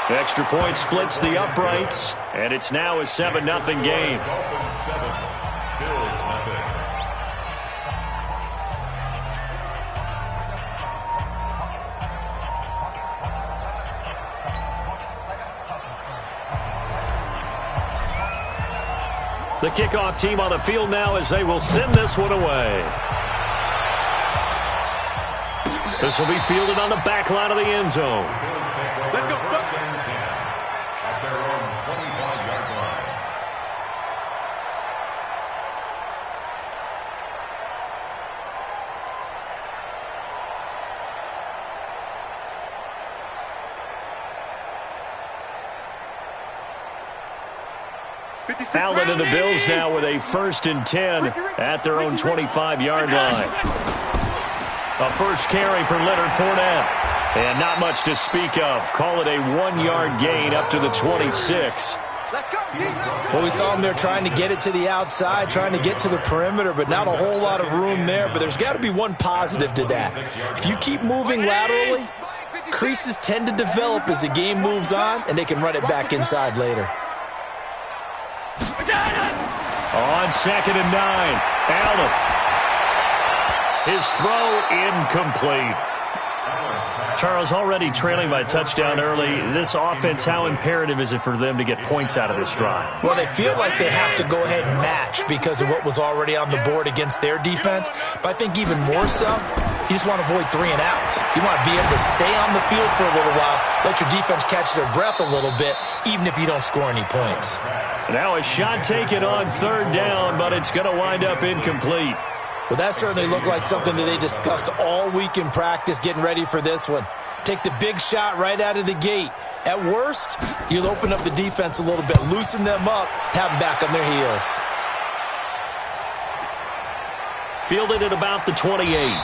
Extra point splits the uprights, and it's now a 7-0 game. Dolphins 7, Bills nothing. The kickoff team on the field now as they will send this one away. This will be fielded on the back line of the end zone. Let's go. At their own 25-yard line. Allen and the Bills now with a 1st and 10 at their own 25-yard line. A first carry for Leonard Fournette. And not much to speak of. Call it a 1-yard gain up to the 26. Well, we saw him there trying to get it to the outside, trying to get to the perimeter, but not a whole lot of room there. But there's got to be one positive to that. If you keep moving laterally, creases tend to develop as the game moves on, and they can run it back inside later. On 2nd and 9, Allen. His throw incomplete. Charles, already trailing by a touchdown early. This offense, how imperative is it for them to get points out of this drive? Well, they feel like they have to go ahead and match because of what was already on the board against their defense. But I think even more so, you just want to avoid 3 and outs. You want to be able to stay on the field for a little while, let your defense catch their breath a little bit, even if you don't score any points. Now a shot taken on 3rd down, but it's going to wind up incomplete. Well, that certainly looked like something that they discussed all week in practice getting ready for this one. Take the big shot right out of the gate. At worst, you'll open up the defense a little bit, loosen them up, have them back on their heels. Fielded at about the 28.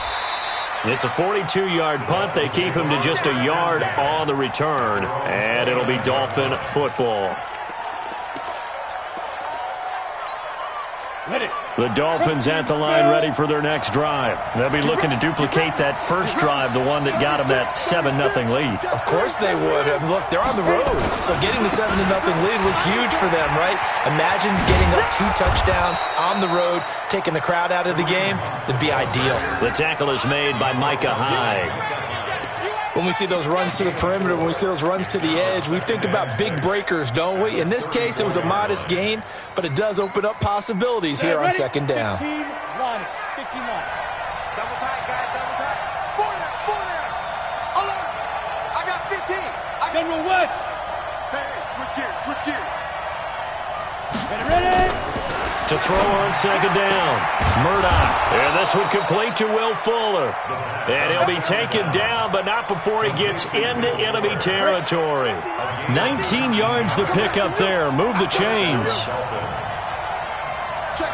It's a 42-yard punt. They keep him to just a yard on the return, and it'll be Dolphin football. The Dolphins at the line ready for their next drive. They'll be looking to duplicate that first drive, the one that got them that 7-0 lead. Of course they would. And look, they're on the road, so getting the 7-0 lead was huge for them, right? Imagine getting up 2 touchdowns on the road, taking the crowd out of the game. That'd be ideal. The tackle is made by Micah Hyde. When we see those runs to the perimeter, when we see those runs to the edge, we think about big breakers, don't we? In this case, it was a modest gain, but it does open up possibilities here on 2nd down. 15-1. 15-1. Double tight, guys, double tight. Four there. Alert. I got 15. General West. Hey, switch gears. Ready. To throw on 2nd down. Murdoch. And this one complete to Will Fuller. And he'll be taken down, but not before he gets into enemy territory. 19 yards to pick up there. Move the chains. Check.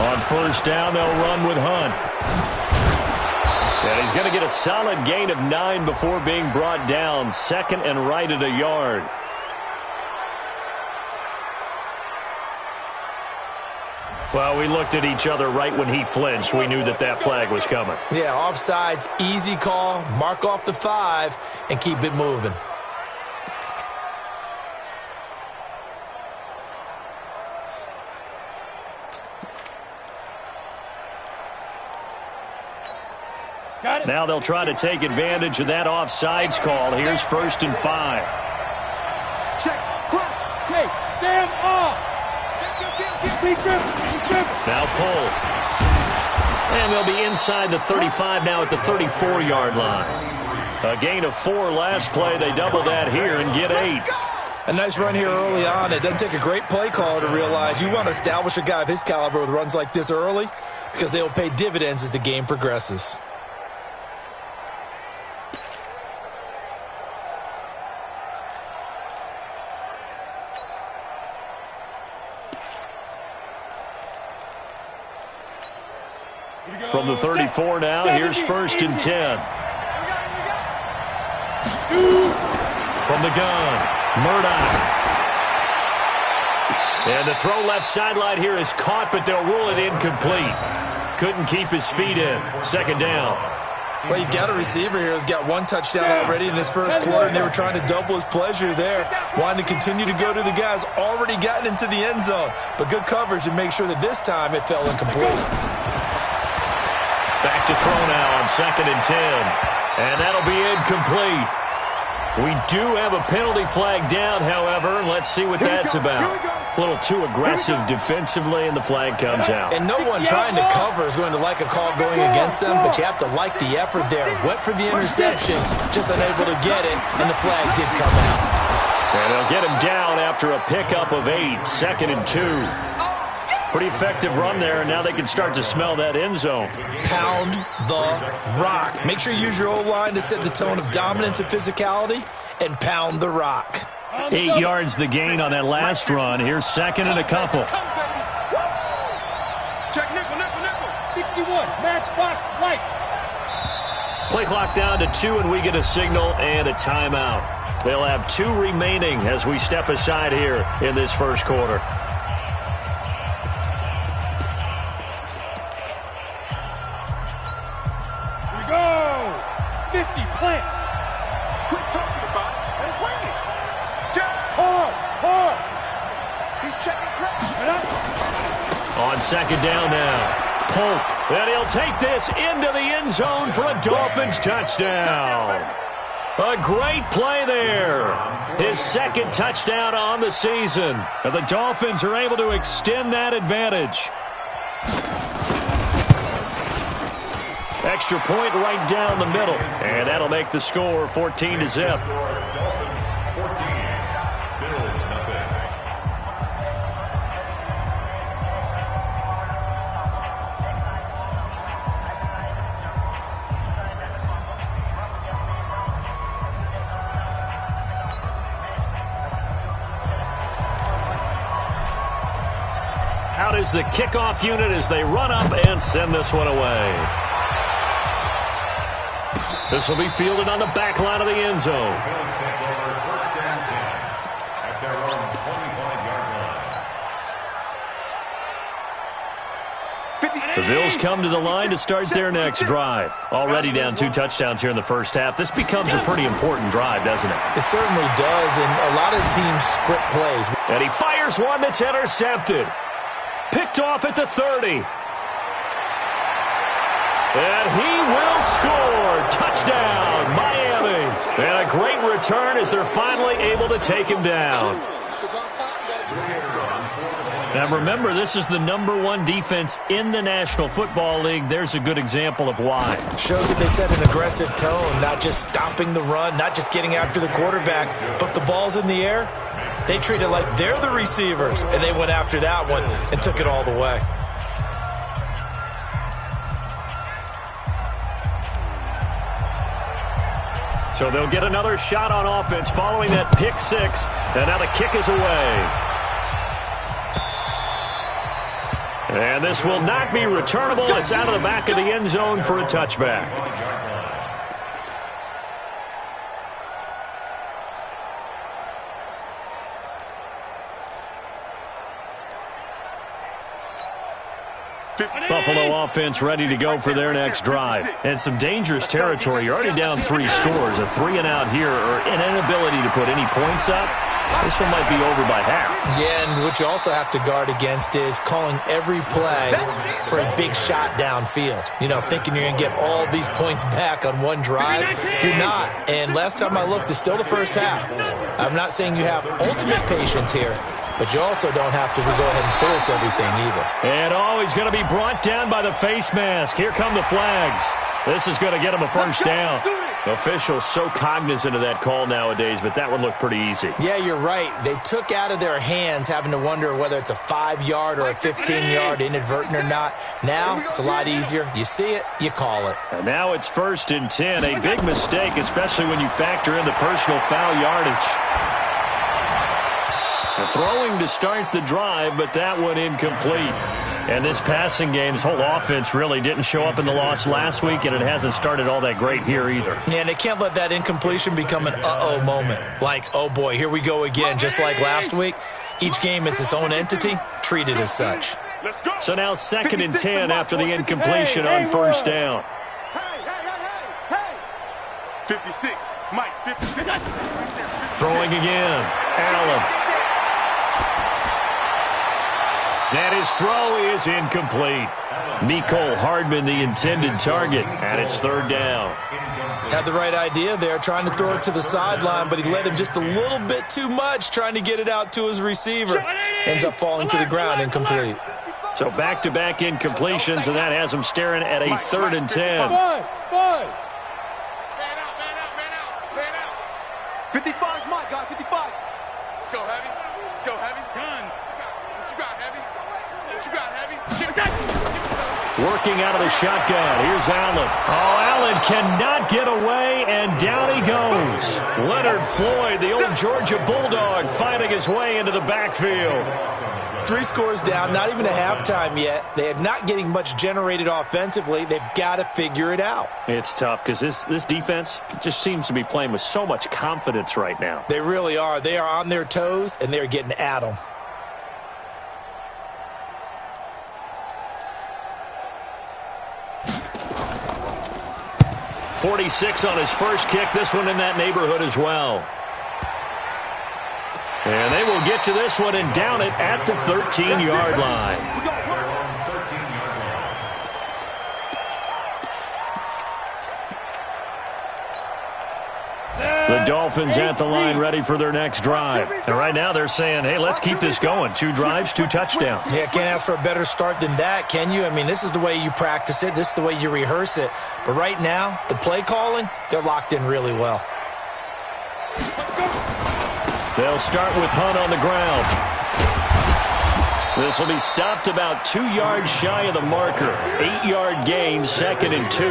On 1st down, they'll run with Hunt. And he's going to get a solid gain of 9 before being brought down. 2nd and right at a yard. Well, we looked at each other right when he flinched. We knew that flag was coming. Yeah, offsides, easy call, mark off the 5, and keep it moving. Now they'll try to take advantage of that offsides call. Here's 1st and 5. Check, crouch, take, stand off. Now pull. And they'll be inside the 35 now at the 34-yard line. A gain of 4 last play. They double that here and get 8. A nice run here early on. It doesn't take a great play caller to realize you want to establish a guy of his caliber with runs like this early because they will pay dividends as the game progresses. From the 34 now, here's 1st and 10. From the gun, Murdoch. And the throw left sideline here is caught, but they'll rule it incomplete. couldn't keep his feet in. Second down. Well, you've got a receiver here who's got one touchdown already in this first quarter, and they were trying to double his pleasure there, wanting to continue to go to the guys already gotten into the end zone. But good coverage to make sure that this time it fell incomplete. Back to throw now on 2nd and 10. And that'll be incomplete. We do have a penalty flag down, however. Let's see what that's about. A little too aggressive defensively, and the flag comes out. And no one trying to cover is going to like a call going against them, but you have to like the effort there. Went for the interception, just unable to get it, and the flag did come out. And they'll get him down after a pickup of 8, 2nd and 2. Pretty effective run there, and now they can start to smell that end zone. Pound the rock. Make sure you use your O-line to set the tone of dominance and physicality, and pound the rock. 8 yards the gain on that last run. Here's 2nd and a couple. Check nickel, nickel, nickel. 61, matchbox, lights. Play clock down to 2, and we get a signal and a timeout. They'll have 2 remaining as we step aside here in this first quarter. Here we go. 50, plant. Quit talking about it and wing it. Check. Hard. He's checking crash. On 2nd down now. Polk, and he'll take this into the end zone for a Dolphins touchdown. A great play there. His 2nd touchdown on the season. And the Dolphins are able to extend that advantage. Extra point right down the middle. And that'll make the score 14-0. Dolphins 14, Bills nothing. Out is the kickoff unit as they run up and send this one away. This will be fielded on the back line of the end zone. Bills take over 1st and 10 at their own 25-yard line. The Bills come to the line to start their next drive. Already down 2 touchdowns here in the first half. This becomes a pretty important drive, doesn't it? It certainly does, and a lot of teams script plays. And he fires one that's intercepted. Picked off at the 30. And he will score. Touchdown, Miami. And a great return as they're finally able to take him down. Now remember, this is the #1 defense in the National Football League. There's a good example of why. Shows that they set an aggressive tone, not just stopping the run, not just getting after the quarterback, but the ball's in the air. They treat it like they're the receivers, and they went after that one and took it all the way. So they'll get another shot on offense following that pick 6, and now the kick is away. And this will not be returnable. It's out of the back of the end zone for a touchback. Buffalo offense ready to go for their next drive. And some dangerous territory. You're already down 3 scores. A 3-and-out here, or an inability to put any points up. This one might be over by half. Yeah, and what you also have to guard against is calling every play for a big shot downfield. You know, thinking you're going to get all these points back on one drive. You're not. And last time I looked, it's still the first half. I'm not saying you have ultimate patience here, but you also don't have to go ahead and force everything either. And he's going to be brought down by the face mask. Here come the flags. This is going to get him a first down. Officials so cognizant of that call nowadays, but that one looked pretty easy. Yeah, you're right. They took out of their hands having to wonder whether it's a 5-yard or a 15-yard, inadvertent or not. Now it's a lot easier. You see it, you call it. And now it's 1st and 10. A big mistake, especially when you factor in the personal foul yardage. Throwing to start the drive, but that one incomplete. And this passing game's whole offense really didn't show up in the loss last week, and it hasn't started all that great here either. Yeah, and they can't let that incompletion become an uh-oh moment. Like, oh boy, here we go again, just like last week. Each game is its own entity, treated as such. Let's go. So now 2nd and 10 after the incompletion on first down. Hey. 56. Mike, 56. Throwing again. Allen. And his throw is incomplete. Mecole Hardman, the intended target, and it's 3rd down. Had the right idea there, trying to throw it to the sideline, but he led him just a little bit too much, trying to get it out to his receiver. Ends up falling to the ground, incomplete. So back-to-back incompletions, and that has him staring at a 3rd and 10. Five. Man out. 55 Mike, guys, 55. Let's go, Heavy. Gun. What you got, Heavy? Working out of the shotgun. Here's Allen. Oh, Allen cannot get away, and down he goes. Leonard Floyd, the old Georgia Bulldog, fighting his way into the backfield. 3 scores down, not even a halftime yet. They are not getting much generated offensively. They've got to figure it out. It's tough because this defense just seems to be playing with so much confidence right now. They really are. They are on their toes, and they're getting at them. 46 on his first kick. This one in that neighborhood as well. And they will get to this one and down it at the 13-yard line. The Dolphins at the line ready for their next drive. And right now they're saying, hey, let's keep this going. 2 drives, 2 touchdowns. Yeah, can't ask for a better start than that, can you? I mean, this is the way you practice it. This is the way you rehearse it. But right now, the play calling, they're locked in really well. They'll start with Hunt on the ground. This will be stopped about 2 yards shy of the marker. 8-yard gain, 2nd and 2.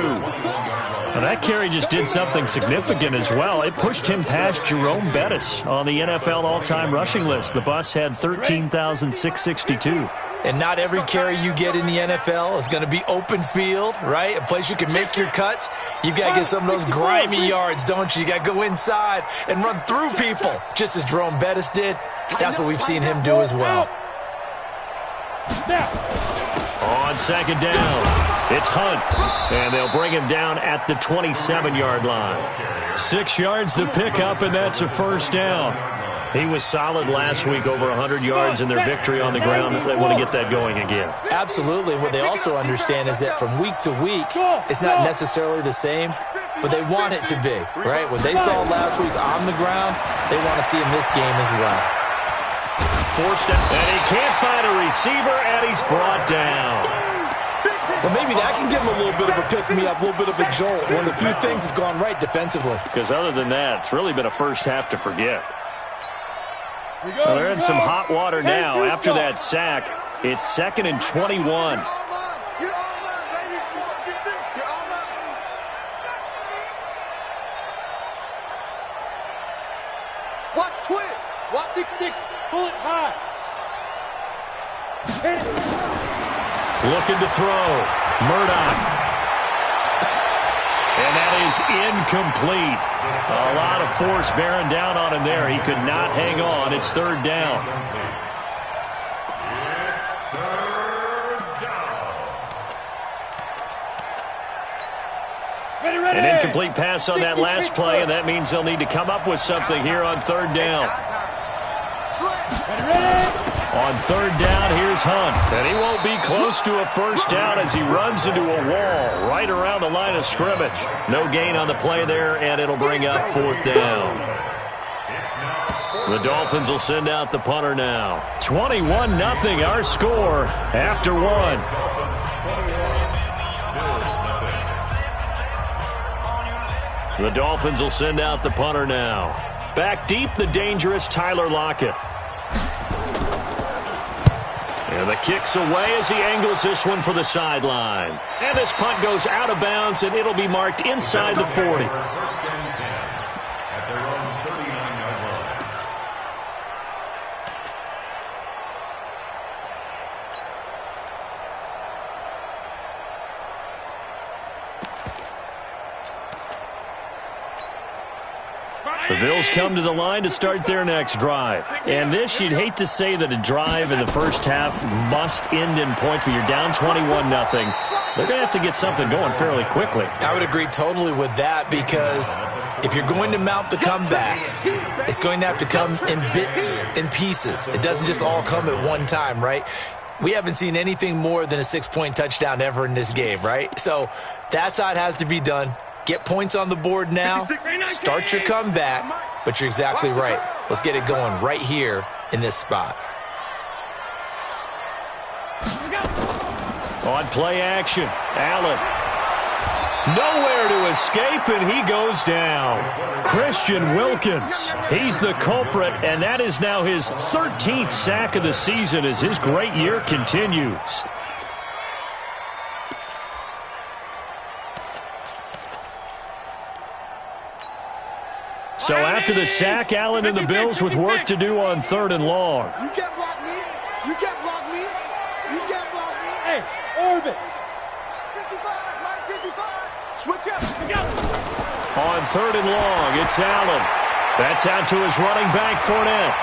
Well, that carry just did something significant as well. It pushed him past Jerome Bettis on the NFL all-time rushing list. The bus had 13,662. And not every carry you get in the NFL is going to be open field, right? A place you can make your cuts. You've got to get some of those grimy yards, don't you? You got to go inside and run through people, just as Jerome Bettis did. That's what we've seen him do as well. On 2nd down, it's Hunt. And they'll bring him down at the 27-yard line. 6 yards the pickup, and that's a first down. He was solid last week, over 100 yards in their victory on the ground. They want to get that going again. Absolutely. What they also understand is that from week to week, it's not necessarily the same, but they want it to be, right? What they saw last week on the ground, they want to see in this game as well. Forced it, and he can't find a receiver, and he's brought down. Well, maybe that can give him a little bit of a pick-me-up, a little bit of a jolt. One of the few things has gone right defensively. Because other than that, it's really been a first half to forget. Well, they're in some hot water now. After that sack, it's 2nd and 21. Watch twist. Watch 6-6. Pull it high. Looking to throw. Murdoch. And that is incomplete. A lot of force bearing down on him there. He could not hang on. It's 3rd down. An incomplete pass on that last play, and that means they'll need to come up with something here on 3rd down. On 3rd down, here's Hunt. And he won't be close to a first down as he runs into a wall right around the line of scrimmage. No gain on the play there, and it'll bring up 4th down. The Dolphins will send out the punter now. 21-0 our score after 1. The Dolphins will send out the punter now. Back deep, the dangerous Tyler Lockett. And the kick's away as he angles this one for the sideline. And this punt goes out of bounds, and it'll be marked inside the 40. The Bills come to the line to start their next drive. And this, you'd hate to say that a drive in the first half must end in points, but you're down 21-0. They're going to have to get something going fairly quickly. I would agree totally with that, because if you're going to mount the comeback, it's going to have to come in bits and pieces. It doesn't just all come at one time, right? We haven't seen anything more than a 6-point touchdown ever in this game, right? So that's how it has to be done. Get points on the board now, start your comeback, but you're exactly right. Let's get it going right here in this spot. On play action, Allen. Nowhere to escape, and he goes down. Christian Wilkins, he's the culprit, and that is now his 13th sack of the season as his great year continues. So after the sack, Allen and the Bills with work to do on 3rd and long. You can't block me. You can't block me. You can't block me. Hey, orbit. 55. Switch up. On 3rd and long, it's Allen. That's out to his running back, Fournette.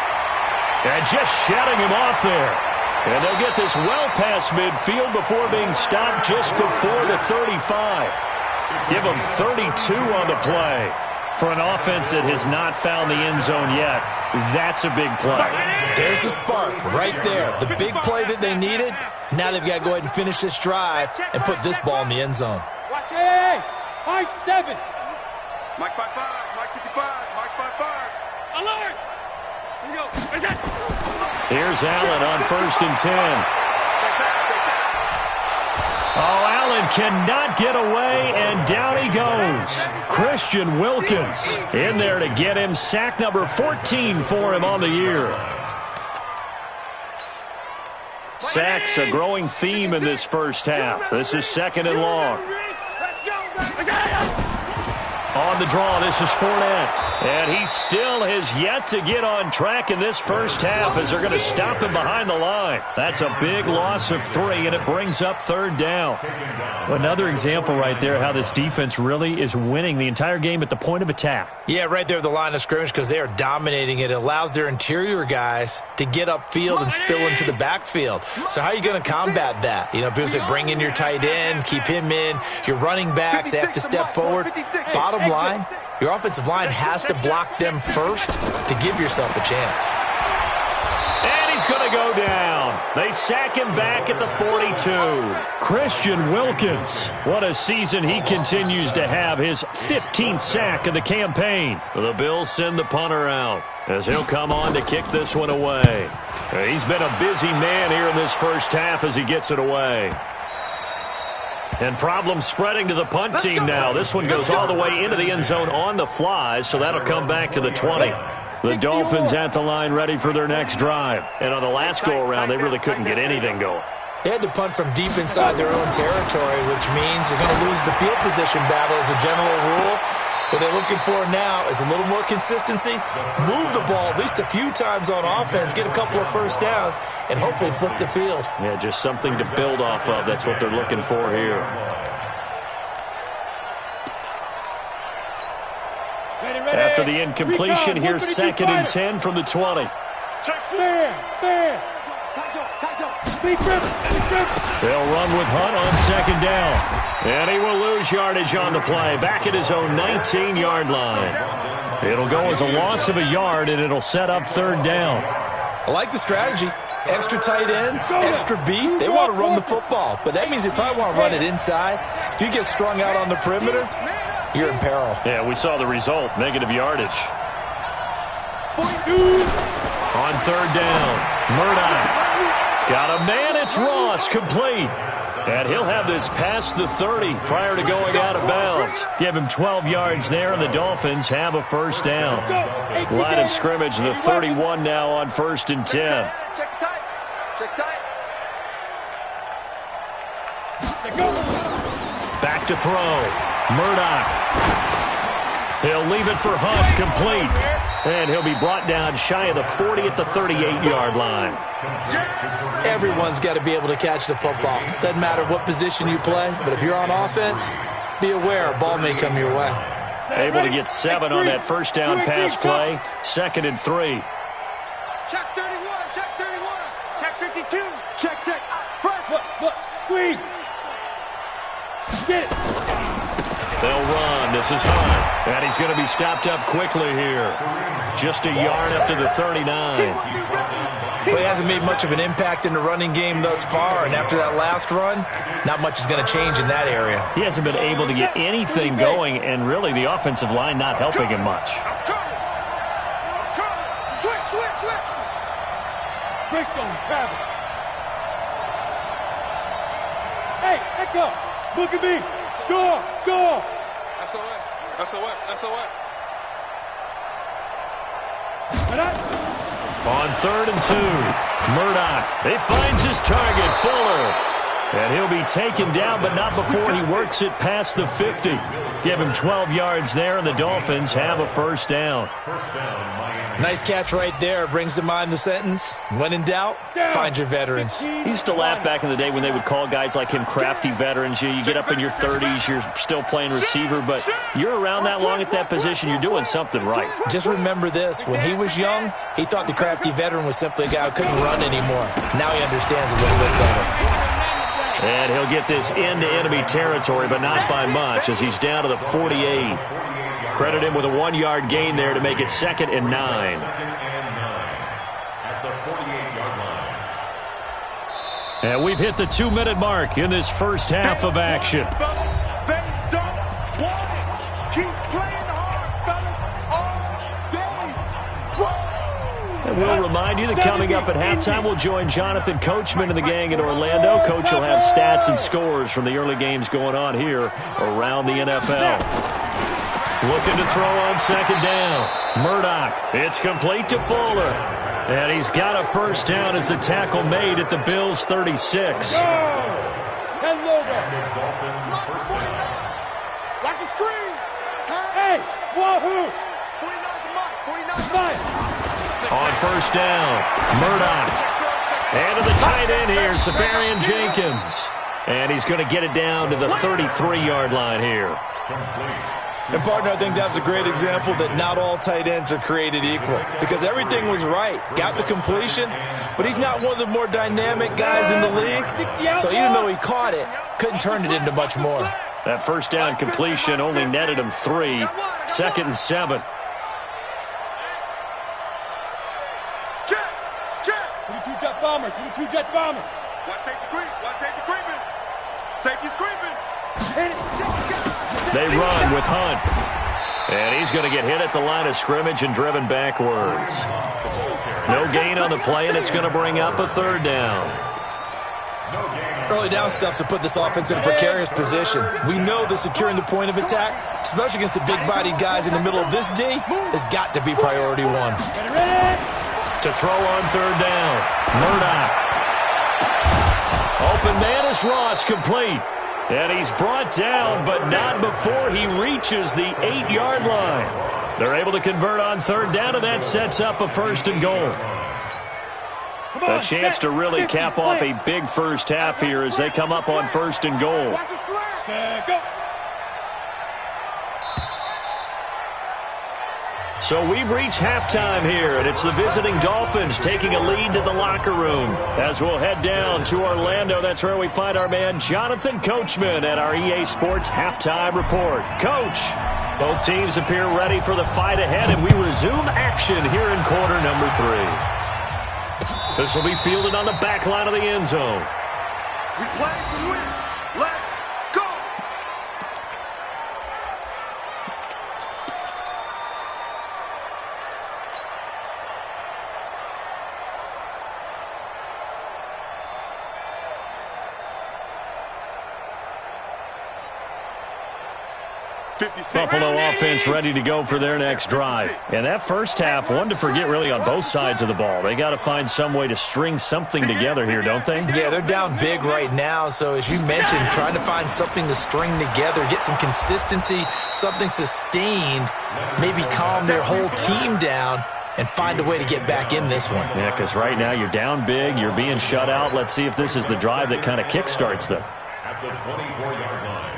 And just shutting him off there. And they'll get this well past midfield before being stopped just before the 35. Give them 32 on the play. For an offense that has not found the end zone yet, that's a big play. There's the spark right there. The big play that they needed. Now they've got to go ahead and finish this drive and put this ball in the end zone. Watch it. High 7. Mike 55. Mike 55. Mike 55. Alert. Here we go. Where's that? Here's Allen on 1st and 10. Oh, Allen cannot get away, and down he goes. Christian Wilkins in there to get him. Sack number 14 for him on the year. Sacks a growing theme in this first half. This is 2nd and long. On the draw, this is Fournette. And he still has yet to get on track in this first half as they're going to stop him behind the line. That's a big loss of 3, and it brings up 3rd down. Another example right there how this defense really is winning the entire game at the point of attack. Yeah, right there at the line of scrimmage, because they are dominating it. It allows their interior guys to get upfield and spill into the backfield. So how are you going to combat that? You know, people say bring in your tight end, keep him in. Your running backs, they have to step forward. Bottom line, your offensive line has to block them first to give yourself a chance. And he's going to go down. They sack him back at the 42. Christian Wilkins, what a season he continues to have. His 15th sack of the campaign. The Bills send the punter out as he'll come on to kick this one away. He's been a busy man here in this first half as he gets it away. And problems spreading to the punt team now. This one goes all the way into the end zone on the fly, so that'll come back to the 20. The Dolphins at the line ready for their next drive. And on the last go-around, they really couldn't get anything going. They had to punt from deep inside their own territory, which means you're going to lose the field position battle as a general rule. What they're looking for now is a little more consistency, move the ball at least a few times on offense, get a couple of first downs, and hopefully flip the field. Yeah, just something to build off of. That's what they're looking for here. After the incompletion, here's 2nd and 10 from the 20. They'll run with Hunt on 2nd down. And he will lose yardage on the play. Back at his own 19-yard line. It'll go as a loss of a yard, and it'll set up 3rd down. I like the strategy. Extra tight ends, extra beef. They want to run the football, but that means they probably want to run it inside. If you get strung out on the perimeter, you're in peril. Yeah, we saw the result, negative yardage. On 3rd down, Murdoch. Got a man, it's Ross, complete. And he'll have this past the 30 prior to going out of bounds. Give him 12 yards there, and the Dolphins have a 1st down. Line of scrimmage, the 31 now on 1st and 10. Check tight. Check tight. Back to throw. Murdoch. He'll leave it for Hunt, complete. And he'll be brought down shy of the 40 at the 38-yard line. Everyone's got to be able to catch the football. Doesn't matter what position you play, but if you're on offense, be aware a ball may come your way. Able to get 7 on that first down pass play. 2nd and 3. Check 31, check 31. Check 52. Check. Look, squeeze. Get it. They'll run. This is Hunt. And he's going to be stopped up quickly here. Just a yard up to the 39. Well, he hasn't made much of an impact in the running game thus far, and after that last run, not much is going to change in that area. He hasn't been able to get anything going, and really the offensive line not helping him much. Switch. Greystone, travel. Hey, Echo, look at me. Go. SOS. On 3rd and 2, Murdoch. He finds his target, Fuller. And he'll be taken down, but not before he works it past the 50. Give him 12 yards there, and the Dolphins have a first down. Nice catch right there. Brings to mind the sentence, when in doubt, find your veterans. He used to laugh back in the day when they would call guys like him crafty veterans. You get up in your 30s, you're still playing receiver, but you're around that long at that position, you're doing something right. Just remember this. When he was young, he thought the crafty veteran was simply a guy who couldn't run anymore. Now he understands a little bit better. And he'll get this into enemy territory, but not by much, as he's down to the 48. Credit him with a 1-yard gain there to make it 2nd and 9. At the 48-yard line. And we've hit the 2-minute mark in this first half of action. They don't want it. Keep playing hard, fellas. All day. And we'll remind you that coming up at halftime, we'll join Jonathan Coachman and the gang in Orlando. Coach will have stats and scores from the early games going on here around the NFL. Looking to throw on 2nd down. Murdoch. It's complete to Fuller. And he's got a first down as the tackle made at the Bills' 36. Go. 10 logo. Watch the screen. Hey, wahoo. 49 Mike. On first down, Murdoch. And to the tight end here, Safarian Jenkins. And he's going to get it down to the 33-yard line here. And, partner, I think that's a great example that not all tight ends are created equal, because everything was right. Got the completion, but he's not one of the more dynamic guys in the league. So even though he caught it, couldn't turn it into much more. That first down completion only netted him 3. 2nd and 7. Check. 22 jet bomber. Watch safety creeping. Safety's creeping. Hit it. They run with Hunt. And he's going to get hit at the line of scrimmage and driven backwards. No gain on the play, and it's going to bring up a 3rd down. Early down stuff to put this offense in a precarious position. We know that securing the point of attack, especially against the big-bodied guys in the middle of this D, has got to be priority 1. To throw on 3rd down, Murdoch. Open man is Ross, complete. And he's brought down, but not before he reaches the 8-yard line. They're able to convert on 3rd down, and that sets up a 1st and goal. A chance to really cap off a big first half here as they come up on 1st and goal. Go. So we've reached halftime here, and it's the visiting Dolphins taking a lead to the locker room. As we'll head down to Orlando, that's where we find our man Jonathan Coachman at our EA Sports Halftime Report. Coach, both teams appear ready for the fight ahead, and we resume action here in quarter number 3. This will be fielded on the back line of the end zone. We play to win. Let's go. Buffalo offense ready to go for their next drive. And that first half, one to forget really on both sides of the ball. They got to find some way to string something together here, don't they? Yeah, they're down big right now. So as you mentioned, trying to find something to string together, get some consistency, something sustained, maybe calm their whole team down and find a way to get back in this one. Yeah, because right now you're down big, you're being shut out. Let's see if this is the drive that kind of kickstarts them. At the 24-yard line.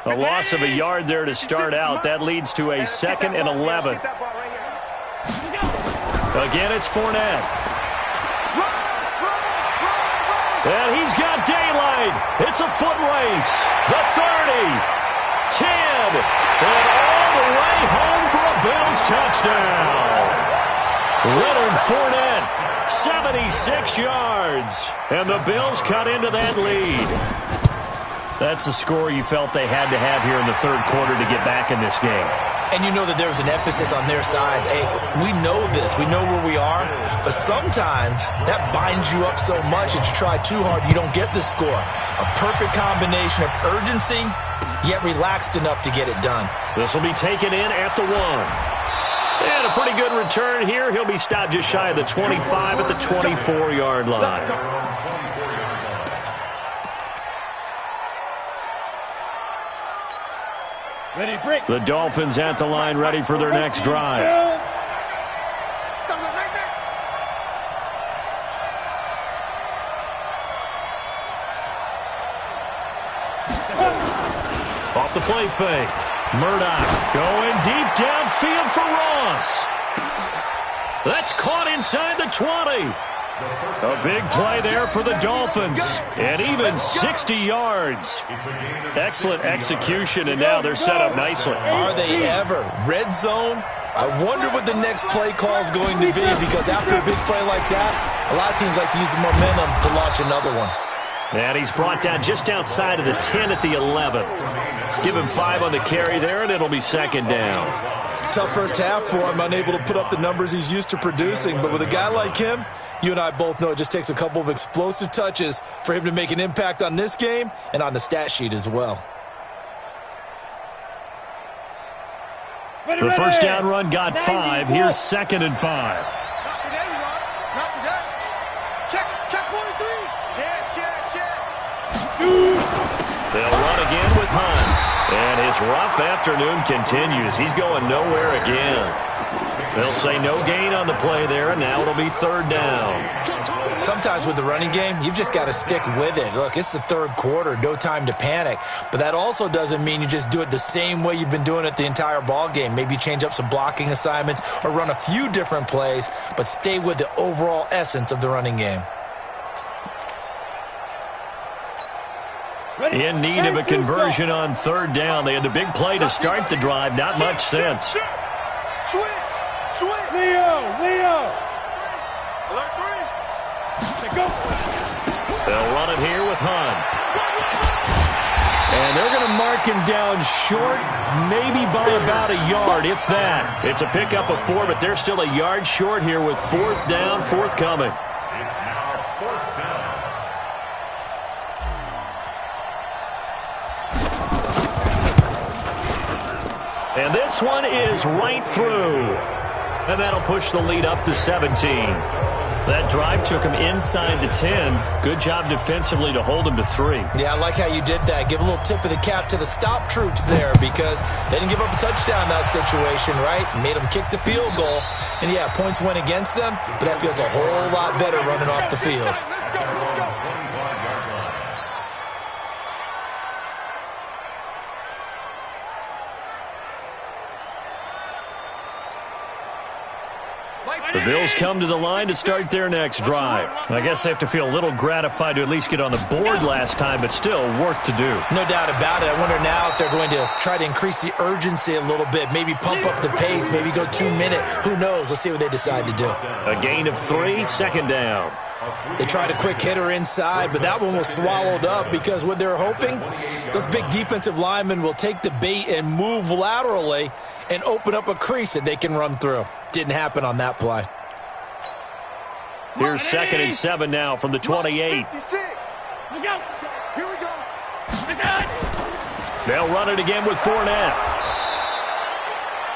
A loss of a yard there to start out. That leads to a 2nd and 11. Again, it's Fournette. And he's got daylight. It's a foot race. The 30, 10, and all the way home for a Bills touchdown. Leonard Fournette, 76 yards. And the Bills cut into that lead. That's a score you felt they had to have here in the third quarter to get back in this game. And you know that there was an emphasis on their side. Hey, we know this. We know where we are. But sometimes that binds you up so much that you try too hard, you don't get the score. A perfect combination of urgency, yet relaxed enough to get it done. This will be taken in at the 1. And a pretty good return here. He'll be stopped just shy of the 25 at the 24-yard line. Ready, break. The Dolphins at the line, ready for their next drive. Off the play fake. Murdoch going deep downfield for Ross. That's caught inside the 20. A big play there for the Dolphins. And even 60 yards. Excellent execution, and now they're set up nicely. Are they ever? Red zone? I wonder what the next play call is going to be, because after a big play like that, a lot of teams like to use the momentum to launch another one. And he's brought down just outside of the 10 at the 11. Give him 5 on the carry there, and it'll be 2nd down. Tough first half for him, unable to put up the numbers he's used to producing. But with a guy like him, you and I both know it just takes a couple of explosive touches for him to make an impact on this game and on the stat sheet as well. The first down run got 5. Here's 2nd and 5. Not today, Ron. Not today. Check 43. Check. They'll run again with Hunt. And his rough afternoon continues. He's going nowhere again. They'll say no gain on the play there, and now it'll be 3rd down. Sometimes with the running game, you've just got to stick with it. Look, it's the third quarter, no time to panic. But that also doesn't mean you just do it the same way you've been doing it the entire ball game. Maybe change up some blocking assignments or run a few different plays, but stay with the overall essence of the running game. In need of a conversion on 3rd down. They had the big play to start the drive. Not much sense. Switch. Leo. Alert 3. Go. They'll run it here with Hunt. And they're going to mark him down short, maybe by about a yard, if that. It's a pickup of 4, but they're still a yard short here with 4th down, forthcoming. It's now 4th down. And this one is right through. And that'll push the lead up to 17. That drive took him inside the 10. Good job defensively to hold him to 3. Yeah, I like how you did that. Give a little tip of the cap to the stop troops there, because they didn't give up a touchdown in that situation, right? Made them kick the field goal. And, yeah, points went against them, but that feels a whole lot better running off the field. The Bills come to the line to start their next drive. I guess they have to feel a little gratified to at least get on the board last time, but still work to do. No doubt about it. I wonder now if they're going to try to increase the urgency a little bit, maybe pump up the pace, maybe go 2-minute. Who knows? Let's see what they decide to do. A gain of 3, 2nd down. They tried a quick hitter inside, but that one was swallowed up because what they're hoping, those big defensive linemen will take the bait and move laterally and open up a crease that they can run through. Didn't happen on that play. Here's 2nd and 7 now from the 28. 56. Look out. Here we go. They'll run it again with Fournette.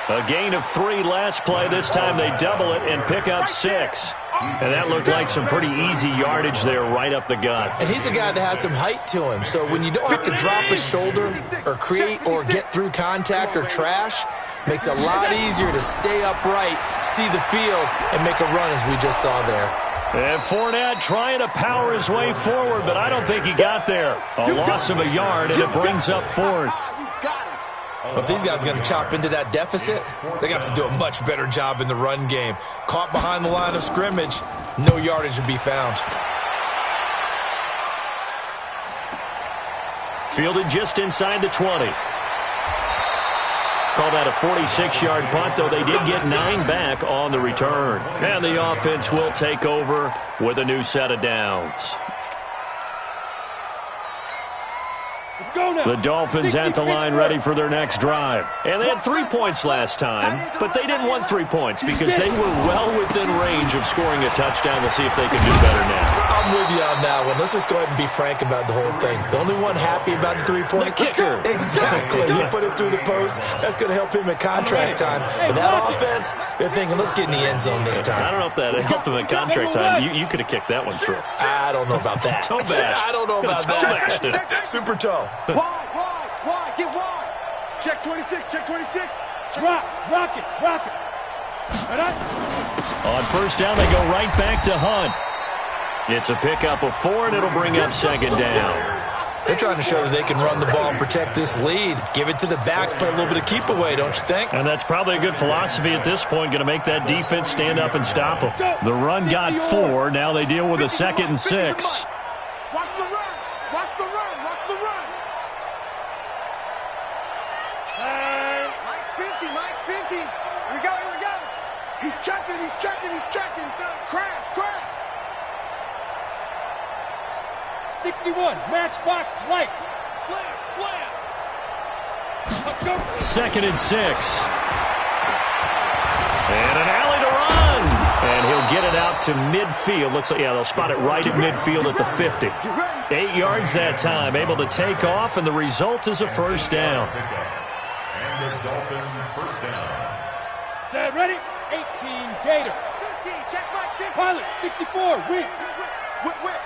A gain of 3 last play. This time they double it and pick up 6. And that looked like some pretty easy yardage there right up the gut. And he's a guy that has some height to him. So when you don't have to drop a shoulder or create or get through contact or trash, makes it a lot easier to stay upright, see the field, and make a run as we just saw there. And Fournette trying to power his way forward, but I don't think he got there. A loss of a yard, and it brings up 4th. But these guys are going to chop into that deficit. They're going to have to do a much better job in the run game. Caught behind the line of scrimmage, no yardage to be found. Fielded just inside the 20. Call that a 46-yard punt, though they did get 9 back on the return. And the offense will take over with a new set of downs. The Dolphins at the line ready for their next drive. And they had 3 points last time, but they didn't want 3 points because they were well within range of scoring a touchdown. We'll see if they can do better now. I'm with you on that one. Let's just go ahead and be frank about the whole thing. The only one happy about the 3-point kicker. Exactly. He put it through the post. That's going to help him at contract time. But that offense, they're thinking, let's get in the end zone this time. I don't know if that helped him at contract time. You could have kicked that one through. I don't know about that. Toe bash. I don't know about that. Super toe. Wide, get wide. Check 26, check 26. Rock it. On first down, they go right back to Hunt. It's a pickup of 4, and it'll bring up second down. They're trying to show that they can run the ball and protect this lead. Give it to the backs, play a little bit of keep away, don't you think? And that's probably a good philosophy at this point, going to make that defense stand up and stop them. The run got 4. Now they deal with a 2nd and 6. Watch the run. Watch the run. Watch the run. Mike's 50. Here we go. He's checking. Crash. 61, matchbox, lice. Slam. Let's go. 2nd and 6. And an alley to run. And he'll get it out to midfield. Looks like, they'll spot it right at midfield at the 50. 8 yards that time, able to take off, and the result is a first down. And the Dolphins first down. Set, ready? 18, Gator. 15, check Mike 50. Pilot, 64, whip. Whip.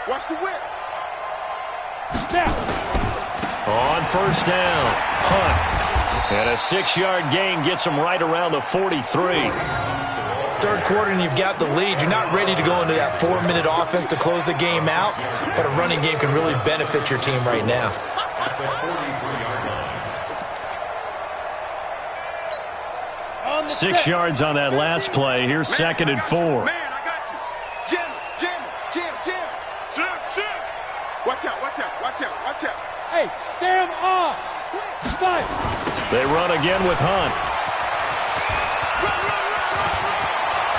Watch the whip. Now. On first down, Hunt. And a 6-yard gain gets him right around the 43. Third quarter and you've got the lead. You're not ready to go into that 4-minute offense to close the game out, but a running game can really benefit your team right now. At the 43-yard line. 6 yards on that last play. Here's 2nd and 4. Man, I got you. Jam. Watch out. Hey, Sam on. Five. They run again with Hunt.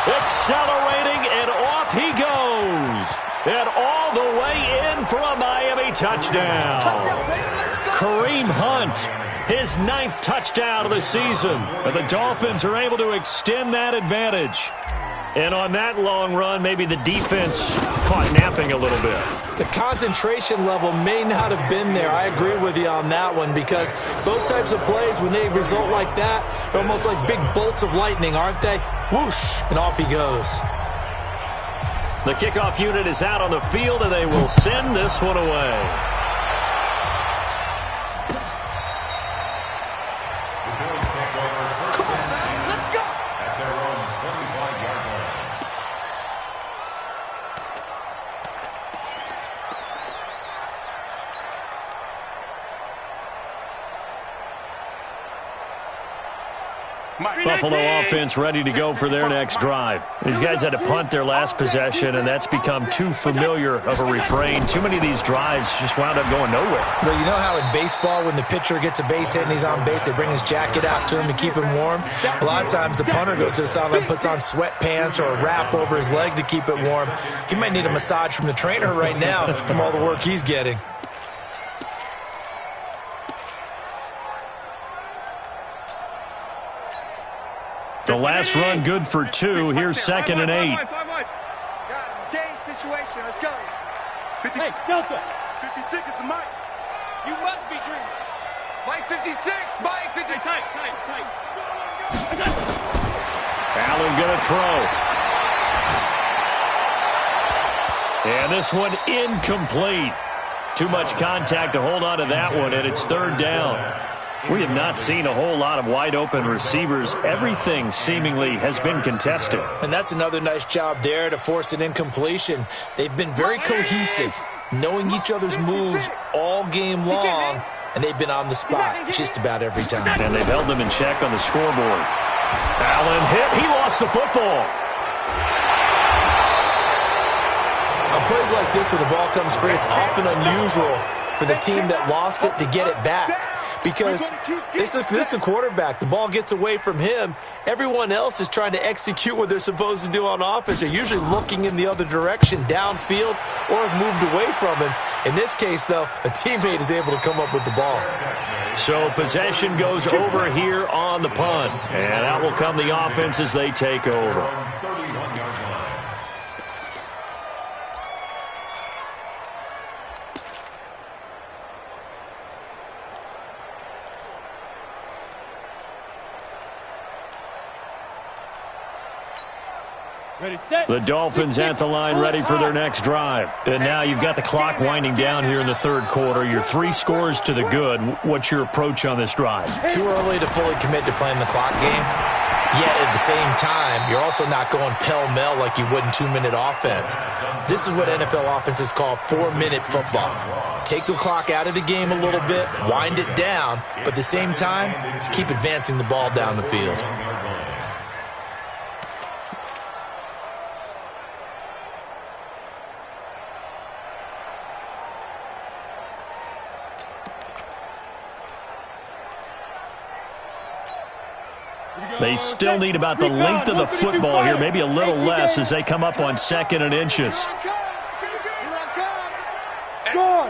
Accelerating, and off he goes. And all the way in for a Miami touchdown. Kareem Hunt, his 9th touchdown of the season. And the Dolphins are able to extend that advantage. And on that long run, maybe the defense caught napping a little bit. The concentration level may not have been there. I agree with you on that one, because those types of plays, when they result like that, they're almost like big bolts of lightning, aren't they? Whoosh, and off he goes. The kickoff unit is out on the field, and they will send this one away. Buffalo offense ready to go for their next drive. These guys had to punt their last possession, and that's become too familiar of a refrain. Too many of these drives just wound up going nowhere. Well, you know how in baseball, when the pitcher gets a base hit and he's on base, they bring his jacket out to him to keep him warm? A lot of times the punter goes to the sideline, puts on sweatpants or a wrap over his leg to keep it warm. He might need a massage from the trainer right now from all the work he's getting. The last run good for 2. Here's 2nd and 8. Guys, it's game situation. Let's go. Hey, Delta. 56 is the Mike. You must be dreaming. Mike 56. Mike 56. Tight. Allen gonna throw. And this one incomplete. Too much contact to hold on to that one, and it's 3rd down. We have not seen a whole lot of wide-open receivers. Everything seemingly has been contested. And that's another nice job there to force an incompletion. They've been very cohesive. knowing each other's moves all game long, and they've been on the spot just about every time. And they've held them in check on the scoreboard. Allen hit. He lost the football. On plays like this where the ball comes free, it's often unusual for the team that lost it to get it back. Because this is a quarterback. The ball gets away from him. Everyone else is trying to execute what they're supposed to do on offense. They're usually looking in the other direction, downfield, or have moved away from him. In this case, though, a teammate is able to come up with the ball. So possession goes over here on the punt. And out will come the offense as they take over. The Dolphins at the line ready for their next drive. And now you've got the clock winding down here in the third quarter. Your 3 scores to the good. What's your approach on this drive? Too early to fully commit to playing the clock game. Yet at the same time, you're also not going pell-mell like you would in 2-minute offense. This is what NFL offenses call 4-minute football. Take the clock out of the game a little bit, wind it down, but at the same time, keep advancing the ball down the field. They still need about the length of the football here, maybe a little less as they come up on 2nd and inches. Go!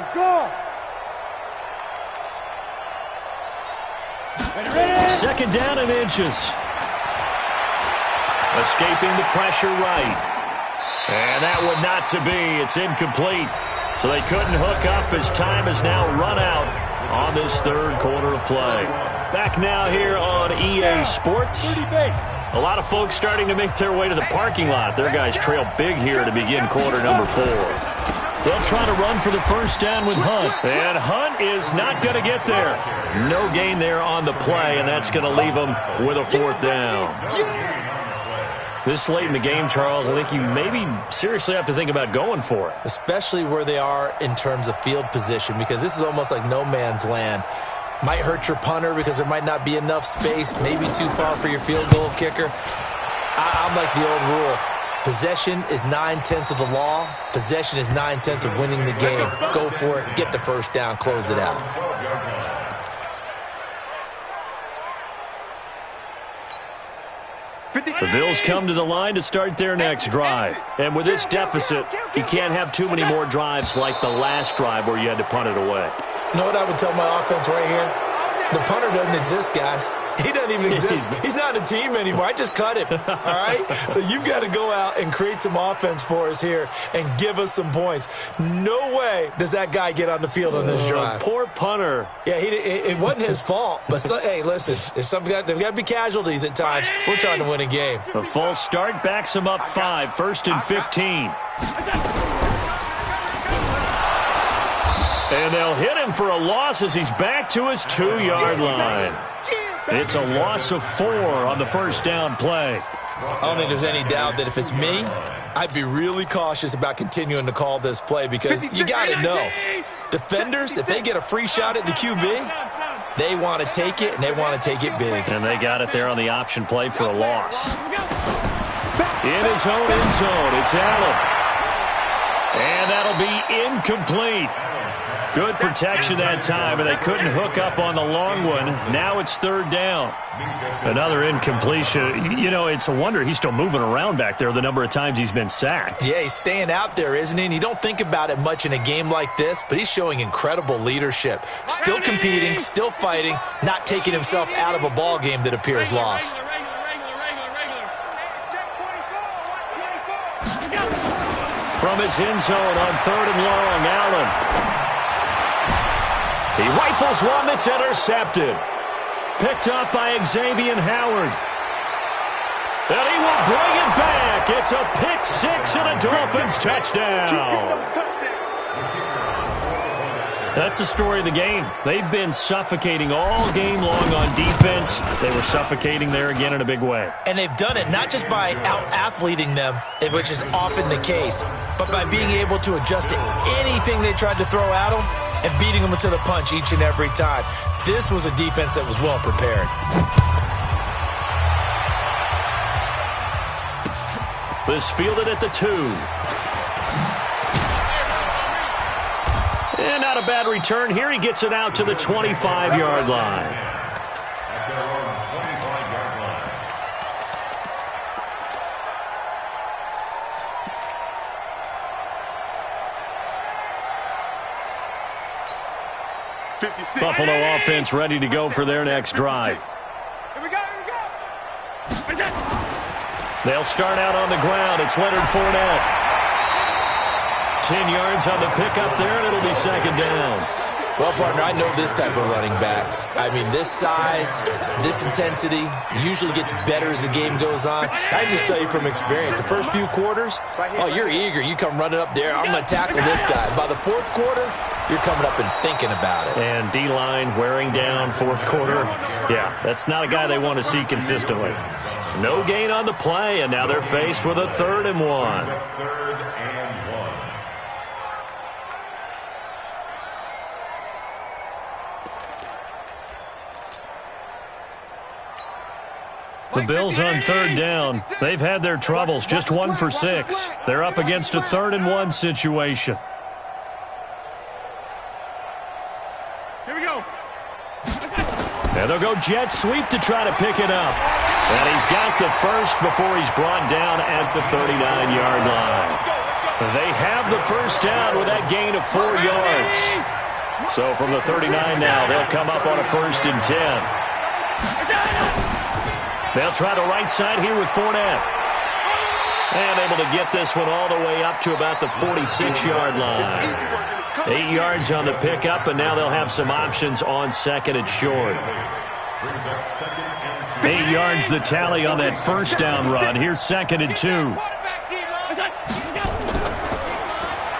2nd down and inches. Escaping the pressure right. And that would not to be. It's incomplete. So they couldn't hook up as time has now run out on this third quarter of play. Back now here on EA Sports. A lot of folks starting to make their way to the parking lot. Their guys trail big here to begin quarter number 4. They'll try to run for the first down with Hunt. And Hunt is not going to get there. No gain there on the play, and that's going to leave them with a 4th down. This late in the game, Charles, I think you maybe seriously have to think about going for it. Especially where they are in terms of field position, because this is almost like no man's land. Might hurt your punter because there might not be enough space, maybe too far for your field goal kicker. I'm like the old rule. Possession is 9/10 of the law. Possession is 9/10 of winning the game. Go for it, get the first down, close it out. The Bills come to the line to start their next drive. And with this deficit, you can't have too many more drives like the last drive where you had to punt it away. You know what I would tell my offense right here? The punter doesn't exist, guys. He doesn't even exist. He's not a team anymore. I just cut him, all right? So you've got to go out and create some offense for us here and give us some points. No way does that guy get on the field on this drive. Poor punter. Yeah, it wasn't his fault. But, hey, listen, there's got to be casualties at times. We're trying to win a game. The false start backs him up 5, 1st and 15. And they'll hit him for a loss as he's back to his 2-yard line. It's a loss of 4 on the first down play. I don't think there's any doubt that if it's me, I'd be really cautious about continuing to call this play because you got to know, defenders, if they get a free shot at the QB, they want to take it, and they want to take it big. And they got it there on the option play for a loss. In his own end zone, it's Allen. And that'll be incomplete. Good protection that time, and they couldn't hook up on the long one. Now it's 3rd down. Another incompletion. You know, it's a wonder he's still moving around back there the number of times he's been sacked. Yeah, he's staying out there, isn't he? And you don't think about it much in a game like this, but he's showing incredible leadership. Still competing, still fighting, not taking himself out of a ball game that appears lost. From his end zone on 3rd and long, Allen. He rifles one that's intercepted. Picked up by Xavier Howard. And he will bring it back. It's a pick 6 and a Dolphins touchdown. That's the story of the game. They've been suffocating all game long on defense. They were suffocating there again in a big way. And they've done it not just by out-athleting them, which is often the case, but by being able to adjust to anything they tried to throw at them and beating them to the punch each and every time. This was a defense that was well prepared. This fielded at the 2. And not a bad return here. He gets it out to the 25-yard line. At their own 25-yard line. 56. Buffalo offense ready to go for their next drive. Here we go, here we go. They'll start out on the ground. It's Leonard Fournette. 10 yards on the pickup there, and it'll be second down. Well, partner, I know this type of running back. I mean, this size, this intensity usually gets better as the game goes on. I just tell you from experience, the first few quarters, oh, you're eager. You come running up there, I'm going to tackle this guy. By the fourth quarter, you're coming up and thinking about it. And D-line wearing down fourth quarter. Yeah, that's not a guy they want to see consistently. No gain on the play, and now they're faced with a 3rd and 1. 3rd and 1. The Bills on 3rd down. They've had their troubles, just 1 for 6. They're up against a 3rd and 1 situation. Here we go. And they'll go jet sweep to try to pick it up. And he's got the first before he's brought down at the 39-yard line. They have the first down with that gain of 4 yards. So from the 39 now, they'll come up on a 1st and 10. They'll try the right side here with Fournette. And able to get this one all the way up to about the 46-yard line. 8 yards on the pickup, and now they'll have some options on 2nd and short. 8 yards the tally on that 1st down run. Here's 2nd and 2.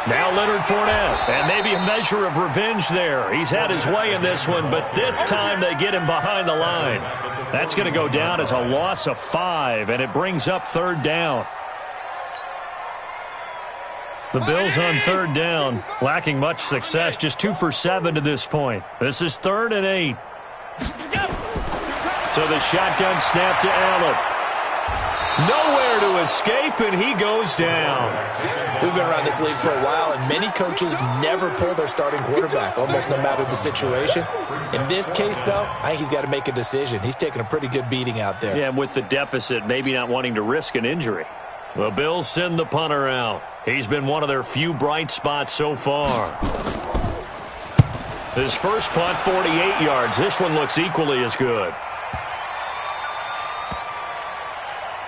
Now Leonard Fournette, and maybe a measure of revenge there. He's had his way in this one, but this time they get him behind the line. That's going to go down as a loss of 5, and it brings up 3rd down. The Bills on 3rd down, lacking much success, just 2 for 7 to this point. This is 3rd and 8. So the shotgun snap to Allen. Nowhere to escape, and he goes down. We've been around this league for a while, and many coaches never pull their starting quarterback, almost no matter the situation. In this case, though, I think he's got to make a decision. He's taking a pretty good beating out there. Yeah, and with the deficit, maybe not wanting to risk an injury. The Bills send the punter out. He's been one of their few bright spots so far. His first punt, 48 yards. This one looks equally as good.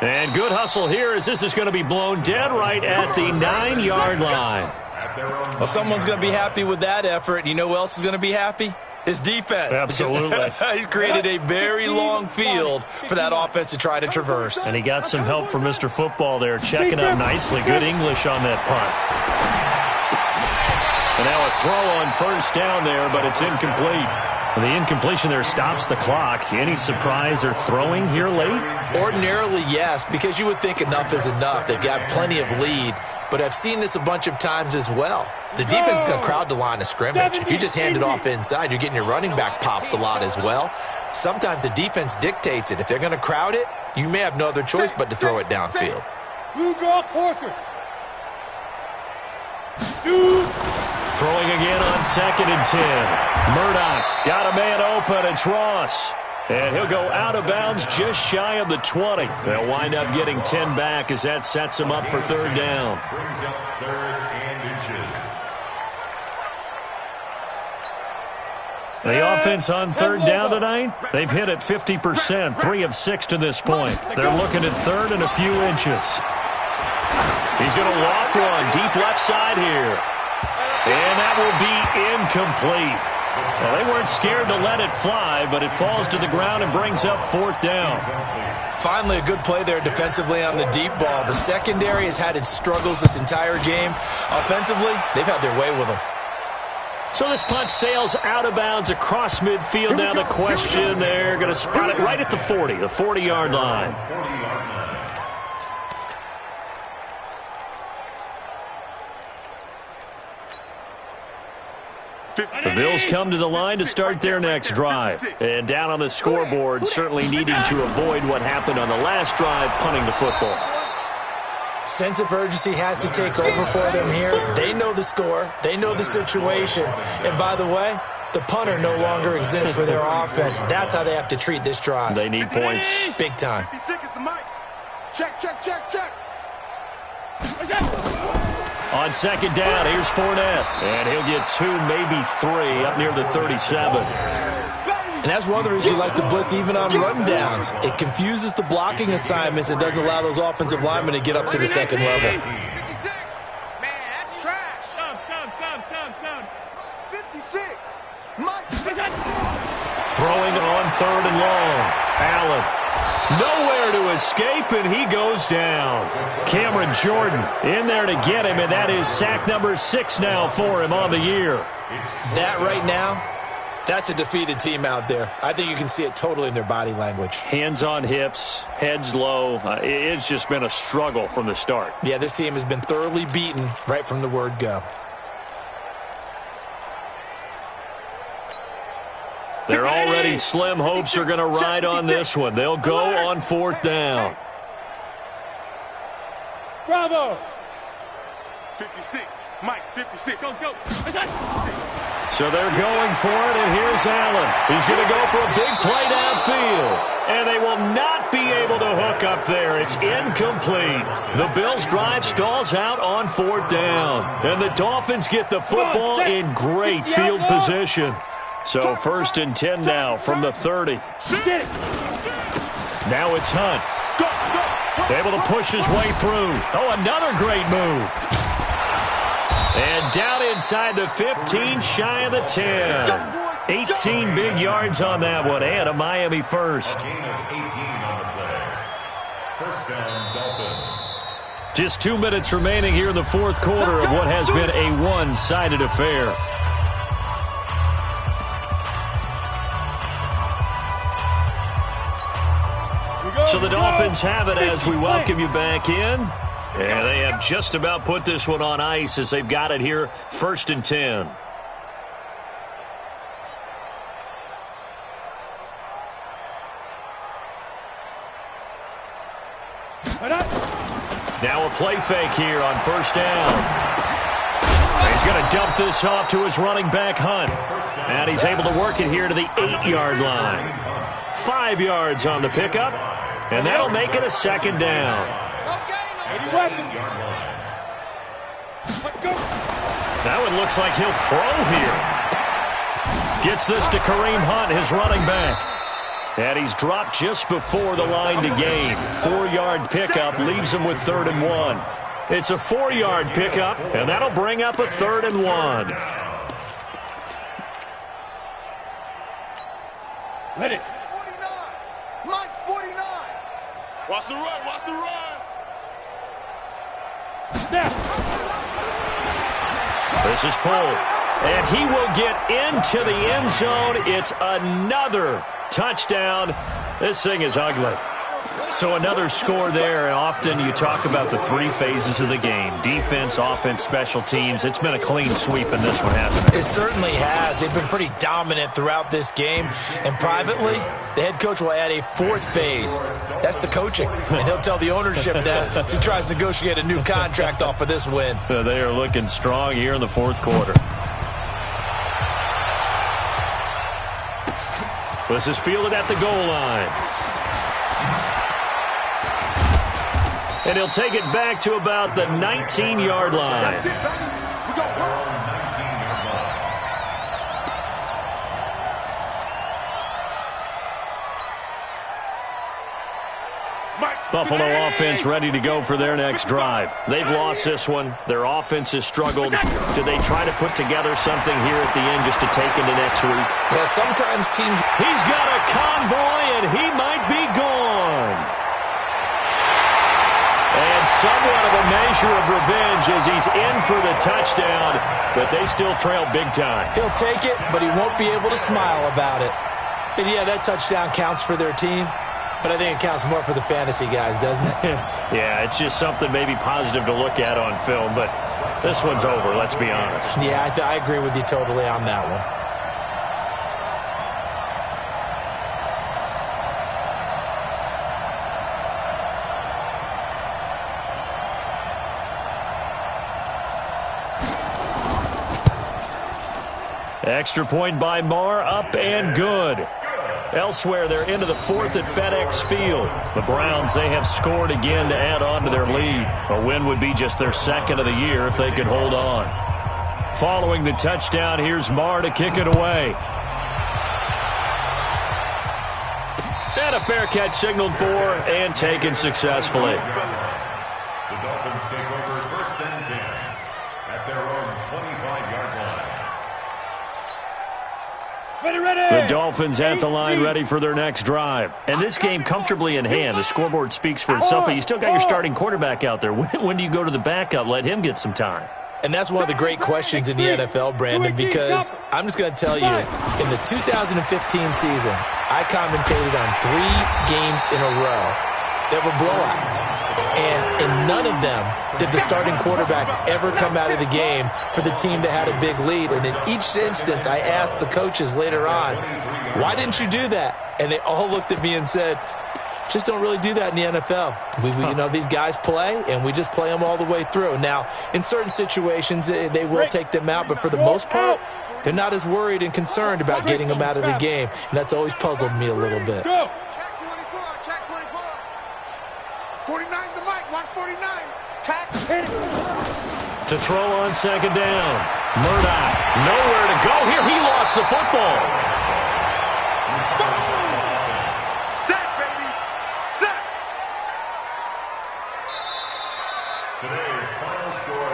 And good hustle here as this is going to be blown dead right at the 9-yard line. Well, someone's going to be happy with that effort. You know who else is going to be happy? His defense. Absolutely. He's created a very long field for that offense to try to traverse. And he got some help from Mr. Football there, checking up nicely. Good English on that punt. And now a throw on 1st down there, but it's incomplete. The incompletion there stops the clock. Any surprise they're throwing here late? Ordinarily, yes, because you would think enough is enough. They've got plenty of lead, but I've seen this a bunch of times as well. The defense is going to crowd the line of scrimmage. If you just hand it off inside, you're getting your running back popped a lot as well. Sometimes the defense dictates it. If they're going to crowd it, you may have no other choice but to throw it downfield. Blue draw quarters. Shoot. Throwing again on 2nd and 10. Murdoch got a man open. It's Ross. And he'll go out of bounds just shy of the 20. They'll wind up getting 10 back as that sets him up for 3rd down. Brings up 3rd and inches. The offense on 3rd down tonight, they've hit it 50%, 3 of 6 to this point. They're looking at 3rd and a few inches. He's going to loft one deep left side here. And that will be incomplete. Well, they weren't scared to let it fly, but it falls to the ground and brings up 4th down. Finally, a good play there defensively on the deep ball. The secondary has had its struggles this entire game. Offensively, they've had their way with them. So this punt sails out of bounds across midfield. Now the question, they're going to spot it right at the 40, the 40-yard line. The Bills come to the line to start their next drive. And down on the scoreboard, certainly needing to avoid what happened on the last drive, punting the football. Sense of urgency has to take over for them here. They know the score. They know the situation. And by the way, the punter no longer exists for their offense. That's how they have to treat this drive. They need points. Big time. 50 seconds to Mike. Check, check, check, check. On second down, here's Fournette. And he'll get 2, maybe 3, up near the 37. And that's one of the reasons you like to blitz even on rundowns. It confuses the blocking assignments. It doesn't allow those offensive linemen to get up to the second level. 56. Man, that's trash. Some. 56. Mike. Throwing on third and long. Allen. Nowhere to escape, and he goes down. Cameron Jordan in there to get him, and that is sack number 6 now for him on the year. That right now, that's a defeated team out there. I think you can see it totally in their body language. Hands on hips, heads low. It's just been a struggle from the start. Yeah, this team has been thoroughly beaten right from the word go. Their already slim hopes are going to ride on this one. They'll go on fourth down. Bravo. 56. Mike, 56. Let's go. So they're going for it, and here's Allen. He's going to go for a big play downfield. And they will not be able to hook up there. It's incomplete. The Bills' drive stalls out on fourth down. And the Dolphins get the football in great field position. So first and 10 now from the 30. Now it's Hunt. Able to push his way through. Oh, another great move. And down inside the 15, shy of the 10. 18 big yards on that one, and a Miami first. Gain of 18 on the play. First down, Dolphins. Just 2 minutes remaining here in the fourth quarter of what has been a one-sided affair. So the Dolphins have it as we welcome you back in. And they have just about put this one on ice as they've got it here, first and 10. Now a play fake here on first down. He's going to dump this off to his running back, Hunt. And he's able to work it here to the 8-yard line. 5 yards on the pickup. And that'll make it a second down. That one looks like he'll throw here. Gets this to Kareem Hunt, his running back. And he's dropped just before the line to gain. 4-yard pickup leaves him with 3rd and 1. It's a 4-yard pickup, and that'll bring up a 3rd and 1. Let it. 49. Mike, 49. Watch the run. Watch the run. Now. This is pulled. And he will get into the end zone. It's another touchdown. This thing is ugly. So another score there, and often you talk about the 3 phases of the game. Defense, offense, special teams. It's been a clean sweep in this one, hasn't it? It certainly has. They've been pretty dominant throughout this game. And privately, the head coach will add a 4th phase. That's the coaching. And he'll tell the ownership that as he tries to negotiate a new contract off of this win. They are looking strong here in the fourth quarter. This is fielded at the goal line. And he'll take it back to about the 19-yard line. Buffalo offense ready to go for their next drive. They've lost this one. Their offense has struggled. Do they try to put together something here at the end just to take into next week? Yeah, sometimes teams... He's got a convoy, and he might be gone. And somewhat of a measure of revenge as he's in for the touchdown, but they still trail big time. He'll take it, but he won't be able to smile about it. And yeah, that touchdown counts for their team, but I think it counts more for the fantasy guys, doesn't it? Yeah, it's just something maybe positive to look at on film, but this one's over, let's be honest. Yeah, I agree with you totally on that one. Extra point by Marr, up and good. Elsewhere, they're into the fourth at FedEx Field. The Browns, they have scored again to add on to their lead. A win would be just their second of the year if they could hold on. Following the touchdown, here's Marr to kick it away. And a fair catch signaled for and taken successfully. The Dolphins take over 1st and 10 at their own 25-yard line. The Dolphins at the line ready for their next drive. And this game comfortably in hand. The scoreboard speaks for itself, but you still got your starting quarterback out there. When do you go to the backup? Let him get some time. And that's one of the great questions in the NFL, Brandon, because I'm just going to tell you, in the 2015 season, I commentated on 3 games in a row that were blowouts. And in none of them did the starting quarterback ever come out of the game for the team that had a big lead. And in each instance, I asked the coaches later on, why didn't you do that? And they all looked at me and said, just don't really do that in the NFL. You know, these guys play, and we just play them all the way through. Now, in certain situations, they will take them out, but for the most part, they're not as worried and concerned about getting them out of the game, and that's always puzzled me a little bit. Check 24, check 24. 49's the mic, watch 49. Tack. To throw on second down. Murdoch, nowhere to go here. He lost the football.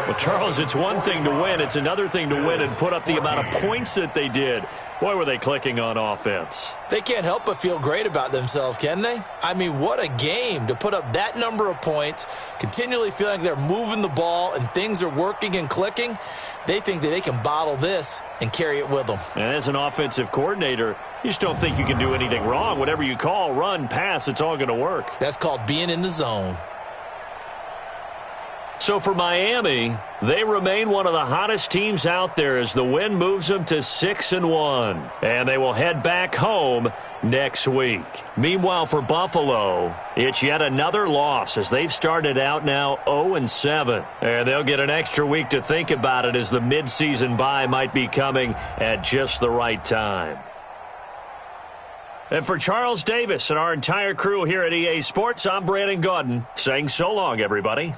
Well, Charles, it's one thing to win. It's another thing to win and put up the amount of points that they did. Boy, were they clicking on offense. They can't help but feel great about themselves, can they? I mean, what a game to put up that number of points, continually feeling like they're moving the ball and things are working and clicking. They think that they can bottle this and carry it with them. And as an offensive coordinator, you just don't think you can do anything wrong. Whatever you call, run, pass, it's all going to work. That's called being in the zone. So for Miami, they remain one of the hottest teams out there as the win moves them to 6-1. And they will head back home next week. Meanwhile, for Buffalo, it's yet another loss as they've started out now 0-7. And they'll get an extra week to think about it as the midseason bye might be coming at just the right time. And for Charles Davis and our entire crew here at EA Sports, I'm Brandon Gaudin saying so long, everybody.